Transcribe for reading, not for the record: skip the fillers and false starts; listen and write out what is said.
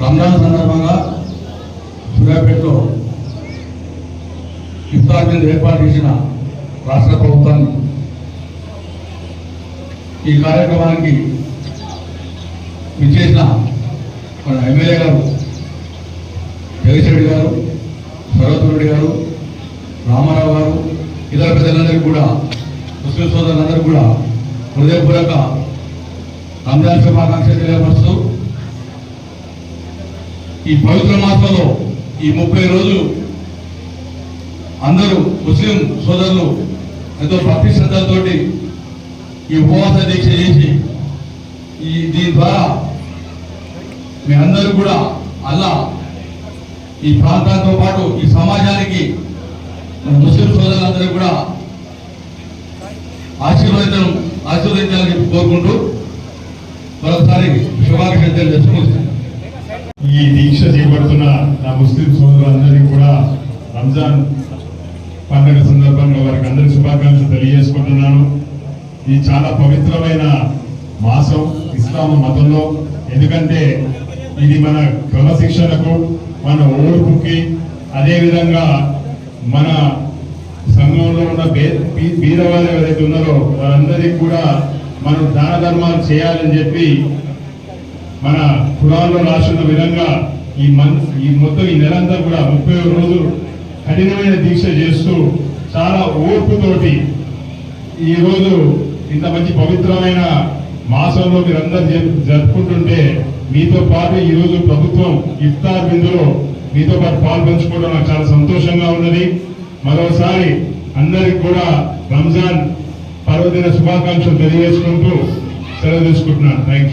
రంజాన్ సందర్భంగా సూర్యాపేటలో ఇఫ్తార్ విందు ఏర్పాటు చేసిన రాష్ట్ర ప్రభుత్వాన్ని ఈ కార్యక్రమానికి విచ్చేసిన మన ఎమ్మెల్యే గారు జగదీశ్వరెడ్డి గారు, సర్వతురెడ్డి గారు, రామారావు గారు, ఇతర పెద్దలందరికీ కూడా, ముస్లిం సోదరులందరికీ కూడా హృదయపూర్వక రంజాన్ శుభాకాంక్షలు తెలియపరుస్తూ ఈ పవిత్ర మాసంలో ఈ 30 రోజులు అందరూ ముస్లిం సోదరులు ఎంతో భక్తి శ్రద్ధలతోటి ఈ ఉపవాస దీక్ష చేసి దీని ద్వారా మీ అందరూ కూడా అల్లా ఈ ప్రాంతాలతో పాటు ఈ సమాజానికి ముస్లిం సోదరులందరూ కూడా ఆశీర్వదించాలని కోరుకుంటూ మరొకసారి శుభాకాంక్షలు తెలియజేస్తున్నాను. ఈ దీక్ష చేపడుతున్న నా ముస్లిం సోదరులందరికీ కూడా రంజాన్ పండుగ సందర్భంగా వారికి అందరి శుభాకాంక్షలు తెలియజేసుకుంటున్నాను. ఇది చాలా పవిత్రమైన మాసం ఇస్లాం మతంలో. ఎందుకంటే ఇది మన క్రమశిక్షణకు, మన ఓర్పుకి, అదేవిధంగా మన సంఘంలో ఉన్న బీదవాళ్ళు ఎవరైతే ఉన్నారో వారందరికీ కూడా మనం దాన ధర్మాలు చేయాలని చెప్పి మన ఖురాన్లో రాసిన విధంగా ఈ మొత్తం ఈ నెలంతా కూడా 30 రోజులు కఠినమైన దీక్ష చేస్తూ చాలా ఓర్పుతోటి ఈరోజు ఇంత మంచి పవిత్రమైన మాసంలో మీరందరూ జరుపుకుంటుంటే మీతో పాటు ఈరోజు ప్రభుత్వం ఇఫ్తార్ విందులో మీతో పాటు పాల్పంచుకోవడం నాకు చాలా సంతోషంగా ఉన్నది. మరోసారి అందరికి కూడా రంజాన్ పర్వదిన శుభాకాంక్షలు తెలియజేసుకుంటూ సెలవు తీసుకుంటున్నాను. Thank you.